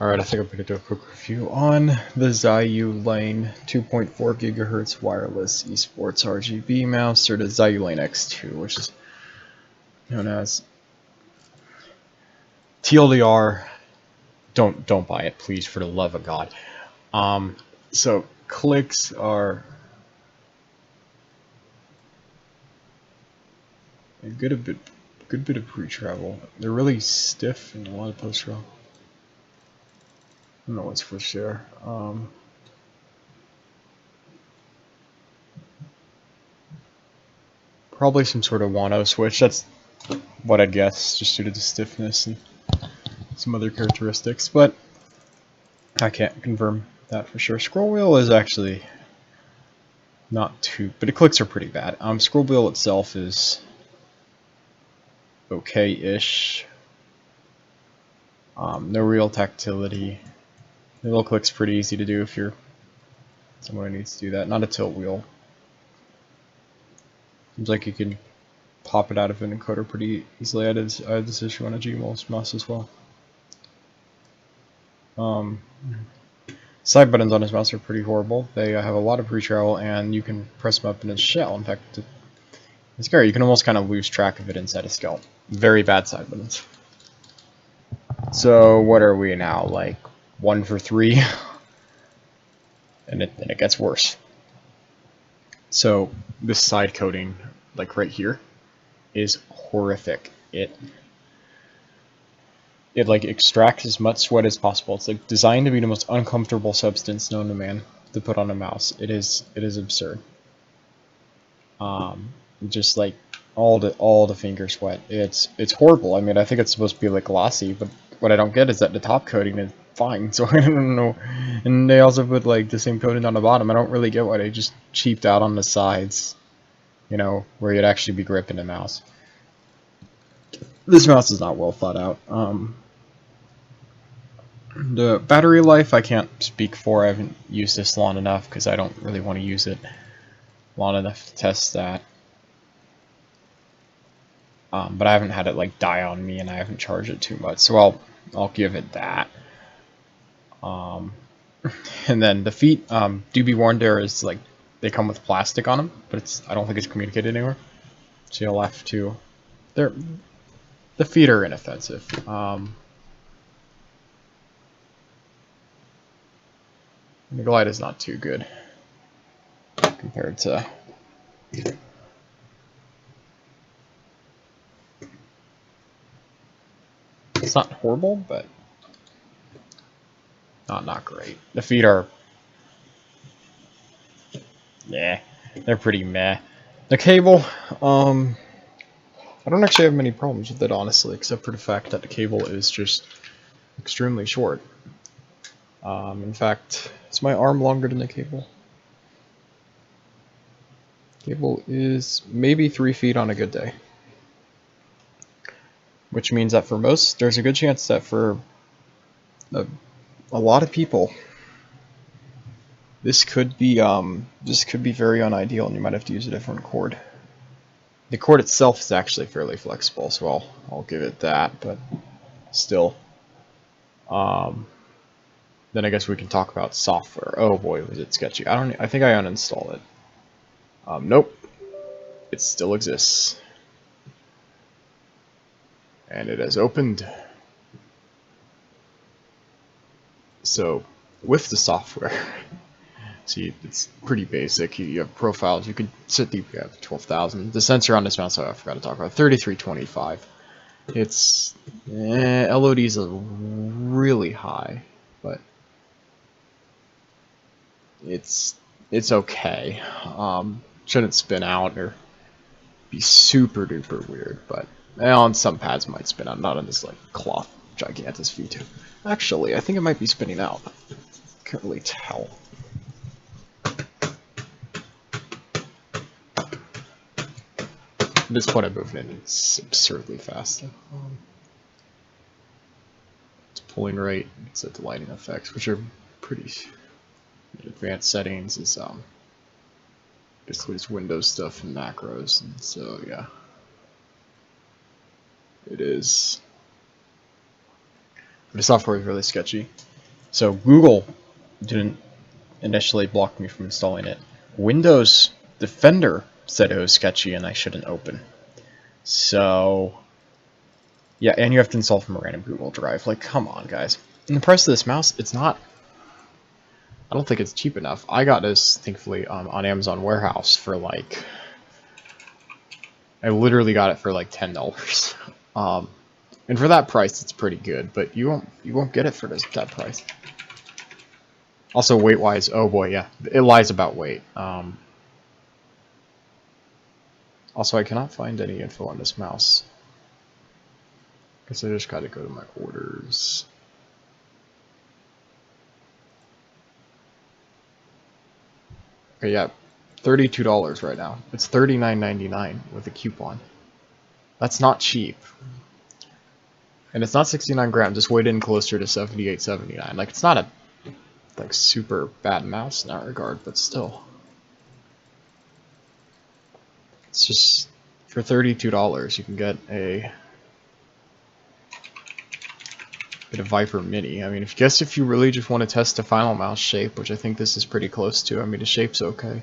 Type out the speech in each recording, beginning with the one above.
Alright, I think I'm going to do a quick review on the Ziyou Lane 2.4 GHz wireless esports RGB mouse, or the Ziyou Lane X2, which is known as TLDR. Don't buy it, please, for the love of God. So clicks are a good bit of pre-travel. They're really stiff and a lot of post-travel. I don't know what's for sure. Probably some sort of Wano switch. That's what I'd guess, just due to the stiffness and some other characteristics, but I can't confirm that for sure. Scroll wheel is actually not too, but the clicks are pretty bad. Scroll wheel itself is okay-ish. No real tactility. The little click's pretty easy to do if you're someone who needs to do that. Not a tilt wheel. Seems like you can pop it out of an encoder pretty easily. I had this issue on a Gmos mouse as well. Side buttons on his mouse are pretty horrible. They have a lot of pre-travel, and you can press them up in a shell. In fact, it's scary. You can almost kind of lose track of it inside a skull. Very bad side buttons. So what are we now? Like 1 for 3, and it gets worse. So this side coating, like right here, is horrific. It like extracts as much sweat as possible. It's like designed to be the most uncomfortable substance known to man to put on a mouse. It is absurd. Just like all the finger sweat. It's horrible. I mean, I think it's supposed to be like glossy, but what I don't get is that the top coating is fine. So I don't know. And they also put like the same coating on the bottom. I don't really get why they just cheaped out on the sides. You know, where you'd actually be gripping the mouse. This mouse is not well thought out. The battery life I can't speak for. I haven't used this long enough because I don't really want to use it long enough to test that. But I haven't had it like die on me, and I haven't charged it too much, so I'll give it that. And then the feet, do be warned, there is like they come with plastic on them, but I don't think it's communicated anywhere. So you'll have to. The feet are inoffensive. The glide is not too good compared to. It's not horrible, but not great. The feet are, yeah, they're pretty meh. The cable, I don't actually have many problems with it, honestly, except for the fact that the cable is just extremely short. In fact, is my arm longer than the cable? Cable is maybe 3 feet on a good day. Which means that for most, there's a good chance that for a lot of people, this could be very unideal, and you might have to use a different cord. The cord itself is actually fairly flexible, so I'll give it that, but still. Then I guess we can talk about software. Oh boy, was it sketchy. I think I uninstalled it. Nope. It still exists. And it has opened. So, with the software, see, it's pretty basic. You have profiles. You could set DPI 12,000. The sensor on this mouse, I forgot to talk about, 3325. It's LODs are really high, but it's okay. Shouldn't spin out or be super duper weird, but on some pads might spin out. Not on this like cloth gigantus V2. Actually, I think it might be spinning out. Can't really tell. At this point, I'm moving it. It's absurdly fast. It's pulling rate. It's set to lighting effects, which are pretty advanced settings. Is basically just Windows stuff and macros, and so yeah, it is. The software is really sketchy. So Google didn't initially block me from installing it. Windows Defender said it was sketchy and I shouldn't open. So yeah, and you have to install from a random Google Drive. Like, come on, guys. And the price of this mouse, it's not. I don't think it's cheap enough. I got this, thankfully, on Amazon Warehouse for like. I literally got it for like $10. And for that price, it's pretty good. But you won't get it for that price. Also, weight-wise, oh boy, yeah, it lies about weight. Also, I cannot find any info on this mouse. Guess I just gotta go to my orders. Okay, yeah, $32 right now. It's $39.99 with a coupon. That's not cheap. And it's not 69 grams, it's weighed in closer to 78.79. Like, it's not a like super bad mouse in that regard, but still. It's just for $32 you can get a Viper Mini. I mean, if you really just want to test the final mouse shape, which I think this is pretty close to. I mean, the shape's okay.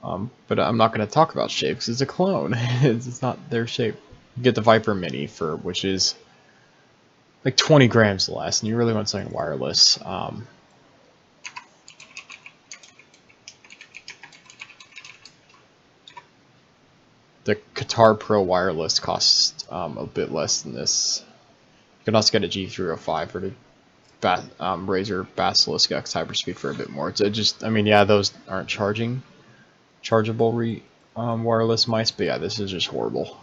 But I'm not going to talk about shapes. It's a clone. It's not their shape. You get the Viper Mini which is like 20 grams less, and you really want something wireless. The Qatar Pro Wireless costs a bit less than this. You can also get a G305 or the Razer Basilisk X Hyperspeed for a bit more. It's just, I mean, yeah, those aren't chargeable wireless mice, but yeah, this is just horrible.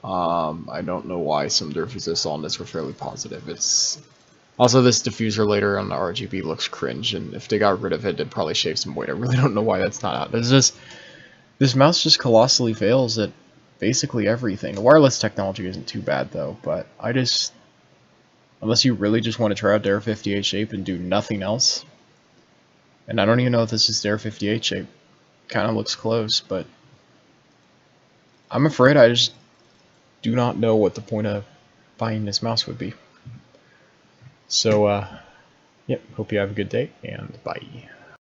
I don't know why some diffusers on this were fairly positive. It's also this diffuser later on the RGB looks cringe, and if they got rid of it, they'd probably shave some weight. I really don't know why that's not out. It's just this mouse just colossally fails at basically everything. The wireless technology isn't too bad though, but unless you really just want to try out their 58 shape and do nothing else, and I don't even know if this is their 58 shape. Kind of looks close, but I'm afraid I just do not know what the point of buying this mouse would be. So, yep, hope you have a good day, and bye.